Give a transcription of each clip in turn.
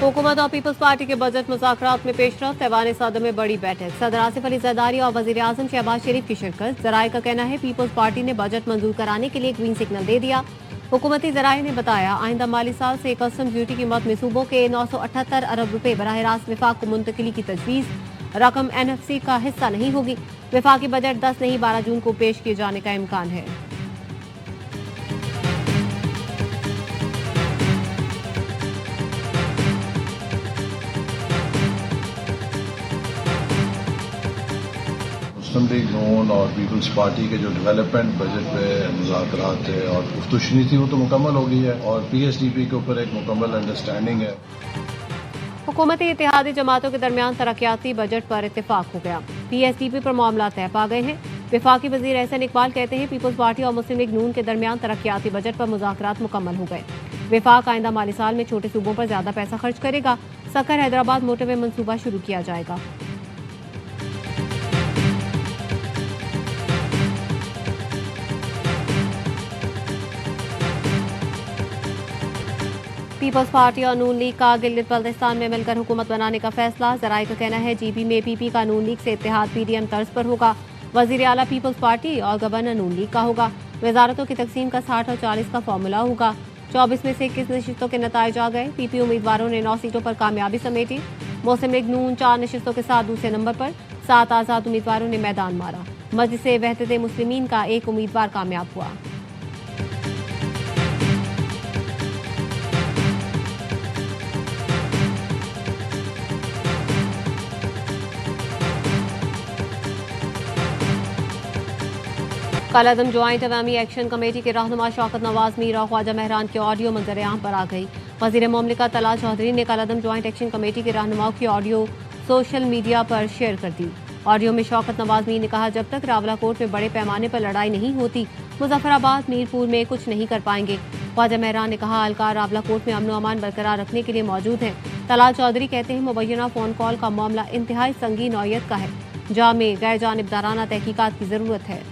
हुकूमत और peoples party के बजट मुज़ाकरात में पेशरफ्त। ऐवान सदर में बड़ी बैठक। सदर आसिफ अली जरदारी और वज़ीर आज़म शहबाज शरीफ की शिरकत। ज़राए का कहना है पीपल्स पार्टी ने बजट मंजूर कराने के लिए ग्रीन सिग्नल दे दिया। हुकूमती ज़राए ने बताया आइंदा माली साल से कस्टम ड्यूटी की मद में सूबों के 978 अरब रुपए बराह रास्त विफाक को मुंतकिली की तजवीज़। रकम NFC का हिस्सा नहीं होगी। विफाकी बजट 10 नहीं 12 जून को पेश किए जाने का इम्कान है। मुस्लिम लीग नून और पीपल्स पार्टी के जो डेवलपमेंट बजट पे मुज़ाकरात थे और गुफ्तगू थी वो तो मुकम्मल हो गई है और PSDP के ऊपर एक मुकम्मल अंडरस्टैंडिंग है। हुकूमती इत्तेहादी जमातों के दरमियान तरक्याती बजट पर इत्तेफाक हो गया। PSDP पर मामला तय पा गए हैं। विफाकी वजीर एहसन इकबाल कहते हैं पीपल्स पार्टी और मुस्लिम लीग नून के दरमियान तरक्याती बजट पर मुज़ाकरात मुकम्मल हो गए। विफाक आइंदा माली साल में छोटे सूबों पर ज्यादा पैसा खर्च करेगा। सकर हैदराबाद मोटरवे मंसूबा शुरू किया जाएगा। पीपल्स पार्टी और नून लीग का गिलगित बल्तिस्तान में मिलकर हुकूमत बनाने का फैसला। ज़राए का कहना है GB में PP का नून लीग से इत्तेहाद PDM तर्ज पर होगा। वजीर आला पीपल्स पार्टी और गवर्नर नून लीग का होगा। वजारतों की तकसीम का 60 और 40 का फॉर्मूला होगा। 24 में से 21 नशिस्तों के नताइज आ गए। PP उम्मीदवारों ने 9 सीटों पर कामयाबी समेटी। मुस्लिम लीग नून 4 नशिस्तों के साथ दूसरे नंबर पर। 7 आज़ाद उम्मीदवारों ने मैदान मारा। मजलिस वहदत मुस्लिमीन का एक उम्मीदवार कामयाब हुआ। कलअदम ज्वाइंट अवामी एक्शन कमेटी के रहनुमा शौकत नवाज मीर और ख्वाजा महरान की ऑडियो मंजर आम पर आ गई। वजीर मुमलिकत तला चौधरी ने कलअदम ज्वाइंट एक्शन कमेटी के रहनुमाओं की ऑडियो सोशल मीडिया पर शेयर कर दी। ऑडियो में शौकत नवाज मीर ने कहा जब तक रावलाकोट में बड़े पैमाने पर लड़ाई नहीं होती मुजफ्फराबाद मीरपुर में कुछ नहीं कर पाएंगे। ख्वाजा महरान ने कहा अलकार रावलाकोट में अमन अमान बरकरार रखने के लिए मौजूद हैं। तला चौधरी कहते हैं मुबैना फोन कॉल का मामला इंतहाई संगीन नौयत का है। जामे गैर जानिबदाराना तहकीकात की जरूरत है।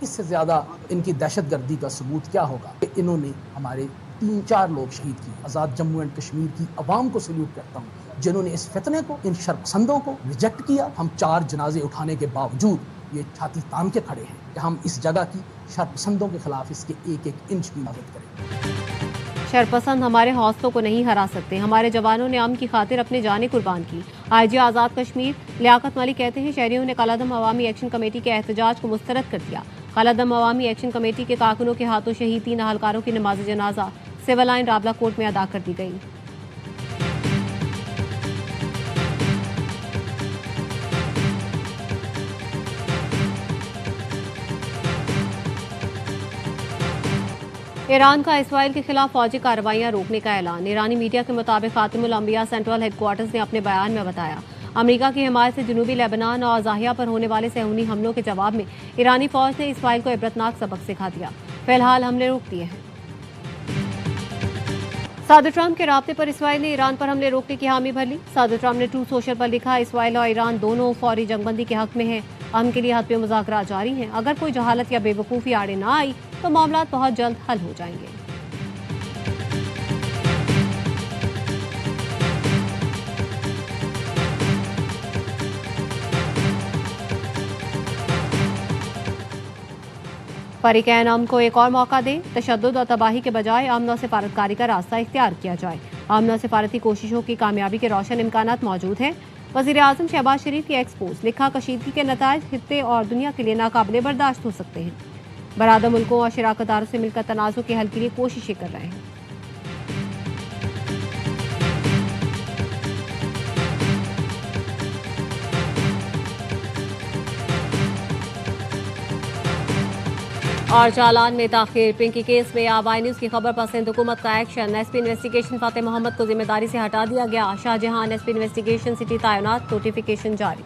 इससे ज़्यादा इनकी दहशतगर्दी का सबूत क्या होगा कि इन्होंने हमारे 3-4 लोग शहीद किए। आज़ाद जम्मू एंड कश्मीर की आवाम को सल्यूट करता हूँ जिन्होंने इस फितने को, इन शर्पसंदों को रिजेक्ट किया। हम 4 जनाजे उठाने के बावजूद ये छाती तान के खड़े हैं कि हम इस जगह की शर्पसंदों के खिलाफ इसके एक इंच की मदद करें। शरपसंद हमारे हौसलों को नहीं हरा सकते। हमारे जवानों ने अमन की खातिर अपने जानें कुर्बान की। IG आज़ाद कश्मीर लियाकत मलिक कहते हैं शहरियों ने कलअदम अवामी एक्शन कमेटी के एहतजाज को मुस्तरद कर दिया। कलअदम अवामी एक्शन कमेटी के कारकुनों के हाथों शहीद 3 अहलकारों की नमाज जनाजा सिविल लाइन रावलाकोट में अदा कर दी गई। ईरान का इसराइल के खिलाफ फौजी कार्रवाइयां रोकने का ऐलान। ईरानी मीडिया के मुताबिक खातिमुल अंबिया सेंट्रल हेडक्वार्टर्स ने अपने बयान में बताया अमेरिका की हिमायत से जनूबी लेबनान और अज़ाहिया पर होने वाले सहूनी हमलों के जवाब में ईरानी फौज ने इसराइल को इबरतनाक सबक सिखा दिया। फिलहाल हमले रोक दिए हैं। सदर ट्रंप के राब्ते पर इसराइल ने ईरान पर हमले रोकने की हामी भर ली। सदर ट्रंप ने ट्रूथ सोशल पर लिखा इसराइल और ईरान दोनों फौरी जंगबंदी के हक में हैं। अमन के लिए हद पे मुज़ाकरात जारी हैं। अगर कोई जहालत या बेवकूफ़ी आड़े ना आई तो मामला बहुत जल्द हल हो जाएंगे। फरीकैन अमन को एक और मौका दें। तशद्दुद और तबाही के बजाय अमन और सिफारतकारी का रास्ता इख्तियार किया जाए। अमन और सिफारती कोशिशों की कामयाबी के रोशन इम्कानात मौजूद हैं। वज़ीर आज़म शहबाज शरीफ की एक्सपोज लिखा कशीदगी के नताइज खित्ते और दुनिया के लिए नाकाबिले बर्दाश्त हो सकते हैं। बरादर मुल्कों और शराकतदारों से मिलकर तनाज़ुर के हल के लिए कोशिशें कर रहे हैं। और चालान में ताखिर। पिंकी केस में आवाई न्यूज़ की खबर पर सिंध हुकूमत का एक्शन। SP इन्वेस्टिगेशन फाते मोहम्मद को जिम्मेदारी से हटा दिया गया। शाहजहां SP इन्वेस्टिगेशन सिटी तैनात। नोटिफिकेशन जारी।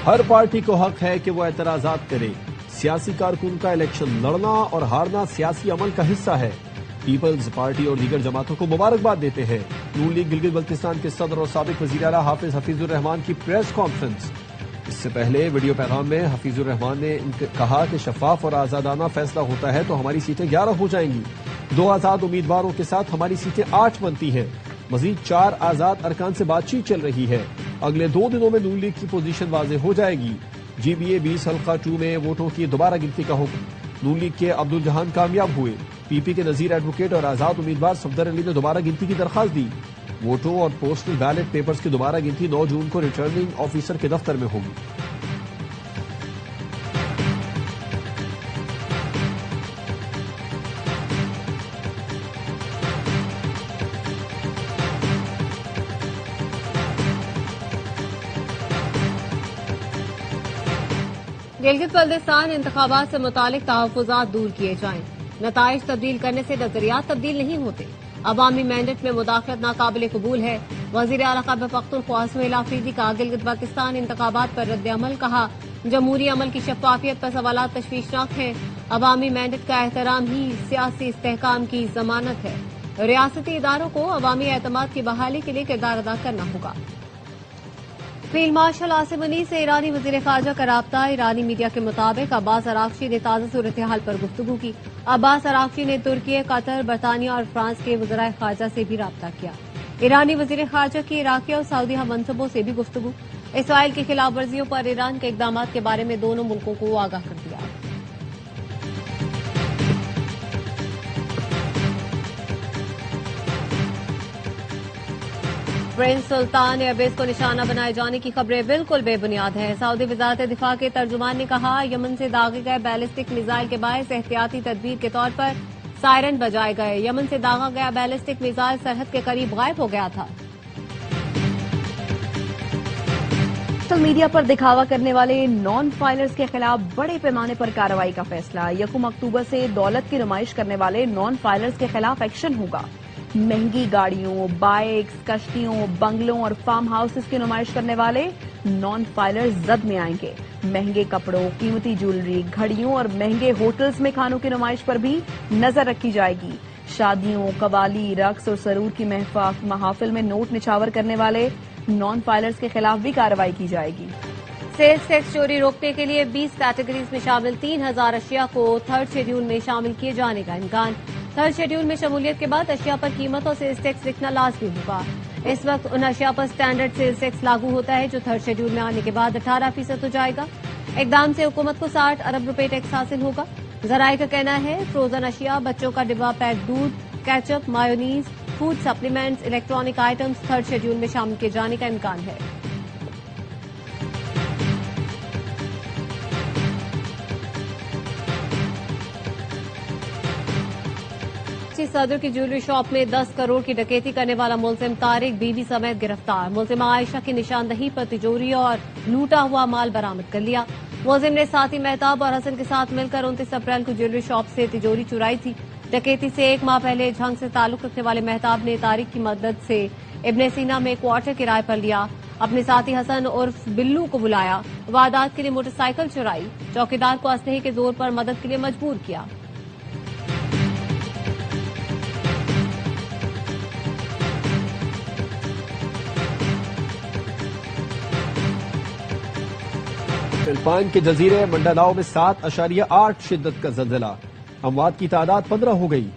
हर पार्टी को हक है कि वो एतराज़ात करे। सियासी कारकुन का इलेक्शन लड़ना और हारना सियासी अमल का हिस्सा है। پیپلز پارٹی اور دیگر جماعتوں کو مبارکباد دیتے ہیں۔ نون لیگ گلگت بلتستان کے صدر اور سابق وزیر اعلیٰ حافظ حفیظ الرحمان کی پریس کانفرنس۔ اس سے پہلے ویڈیو پیغام میں حفیظ الرحمان نے کہا کہ شفاف اور آزادانہ فیصلہ ہوتا ہے تو ہماری سیٹیں 11 ہو جائیں گی۔ 2 آزاد امیدواروں کے ساتھ ہماری سیٹیں 8 بنتی ہیں۔ مزید 4 آزاد ارکان سے بات چیت چل رہی ہے۔ اگلے 2 دنوں میں نون لیگ کی پوزیشن واضح ہو جائے گی۔ جی بی اے 20 حلقہ 2 میں ووٹوں کی دوبارہ گنتی کا حکم۔ نون لیگ کے عبدالجہان کامیاب ہوئے۔ پی پی کے نذیر ایڈوکیٹ اور آزاد امیدوار صفدر علی نے دوبارہ گنتی کی درخواست دی۔ ووٹوں اور پوسٹل بیلٹ پیپرز کی دوبارہ گنتی 9 جون کو ریٹرننگ آفیسر کے دفتر میں ہوگی۔ گلگت بلتستان انتخابات سے متعلق تحفظات دور کیے جائیں۔ نتائج تبدیل کرنے سے نظریات تبدیل نہیں ہوتے۔ عوامی مینڈیٹ میں مداخلت ناقابل قبول ہے۔ وزیر اعلیٰ خیبر پختونخوا اسماعیل آفریدی کا گلگت بلتستان انتخابات پر رد عمل، کہا جمہوری عمل کی شفافیت پر سوالات تشویشناک ہیں۔ عوامی مینڈیٹ کا احترام ہی سیاسی استحکام کی ضمانت ہے۔ ریاستی اداروں کو عوامی اعتماد کی بحالی کے لیے کردار ادا کرنا ہوگا۔ فیلڈ مارشل عاصم منیع سے ایرانی وزیر خارجہ کا رابطہ۔ ایرانی میڈیا کے مطابق عباس اراغچی نے تازہ صورتحال پر گفتگو کی۔ عباس اراغچی نے ترکی، قطر، برطانیہ اور فرانس کے وزرائے خارجہ سے بھی رابطہ کیا۔ ایرانی وزیر خارجہ کی عراقی اور سعودی ہم منصبوں سے بھی گفتگو۔ اسرائیل کی خلاف ورزیوں پر ایران کے اقدامات کے بارے میں دونوں ملکوں کو آگاہ کر دیا۔ پرنس سلطان ایئر بیس کو نشانہ بنائے جانے کی خبریں بالکل بے بنیاد ہیں۔ سعودی وزارت دفاع کے ترجمان نے کہا یمن سے داغے گئے بیلسٹک میزائل کے باعث احتیاطی تدبیر کے طور پر سائرن بجائے گئے۔ یمن سے داغا گیا بیلسٹک میزائل سرحد کے قریب غائب ہو گیا تھا۔ سوشل میڈیا پر دکھاوا کرنے والے نان فائلرز کے خلاف بڑے پیمانے پر کارروائی کا فیصلہ۔ 1 اکتوبر سے دولت کی نمائش کرنے والے نان فائلرز کے خلاف ایکشن ہوگا۔ مہنگی گاڑیوں، بائیکس، کشتیوں، بنگلوں اور فارم ہاؤسز کی نمائش کرنے والے نان فائلرز زد میں آئیں گے۔ مہنگے کپڑوں، قیمتی جیولری، گھڑیوں اور مہنگے ہوٹلز میں کھانوں کی نمائش پر بھی نظر رکھی جائے گی۔ شادیوں، قوالی، رقص اور سرور کی محافل میں نوٹ نچھاور کرنے والے نان فائلرز کے خلاف بھی کارروائی کی جائے گی۔ سیلز ٹیکس چوری روکنے کے لیے 20 کیٹیگریز میں شامل 3000 اشیاء کو 3rd شیڈول میں شامل کیے جانے کا امکان۔ 3rd شیڈول میں شمولیت کے بعد اشیاء پر قیمت اور سیلز ٹیکس لکھنا لازمی ہوگا۔ اس وقت ان اشیاء پر اسٹینڈرڈ سیلز ٹیکس لاگو ہوتا ہے جو 3rd شیڈول میں آنے کے بعد 18% ہو جائے گا۔ اقدام سے حکومت کو 60 ارب روپے ٹیکس حاصل ہوگا۔ ذرائع کا کہنا ہے فروزن اشیاء، بچوں کا ڈبہ پیک دودھ، ketchup, mayonnaise, food supplements, electronic items 3rd schedule میں شامل کیے جانے کا امکان ہے۔ صدر کی جیولری شاپ میں 10 کروڑ کی ڈکیتی کرنے والا ملزم طارق بی بی سمیت گرفتار۔ ملزمہ عائشہ کی نشاندہی پر تجوری اور لوٹا ہوا مال برآمد کر لیا۔ ملزم نے ساتھی مہتاب اور حسن کے ساتھ مل کر 29 اپریل کو جیولری شاپ سے تجوری چرائی تھی۔ ڈکیتی سے 1 ماہ پہلے جھنگ سے تعلق رکھنے والے مہتاب نے طارق کی مدد سے ابن سینا میں کوارٹر کرائے پر لیا۔ اپنے ساتھی حسن عرف بلو کو بلایا، واردات کے لیے موٹر سائیکل چرائی، چوکیدار کو اسلحے کے زور پر مدد کے لیے مجبور کیا۔ فلپائن کے جزیرے منڈاناؤ میں 7.8 شدت کا زلزلہ، اموات کی تعداد 15 ہو گئی،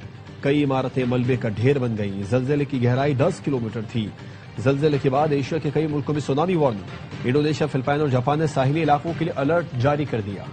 کئی عمارتیں ملبے کا ڈھیر بن گئیں۔ زلزلے کی گہرائی 10 کلومیٹر تھی۔ زلزلے کے بعد ایشیا کے کئی ملکوں میں سونامی وارننگ۔ انڈونیشیا، فلپائن اور جاپان نے ساحلی علاقوں کے لیے الرٹ جاری کر دیا۔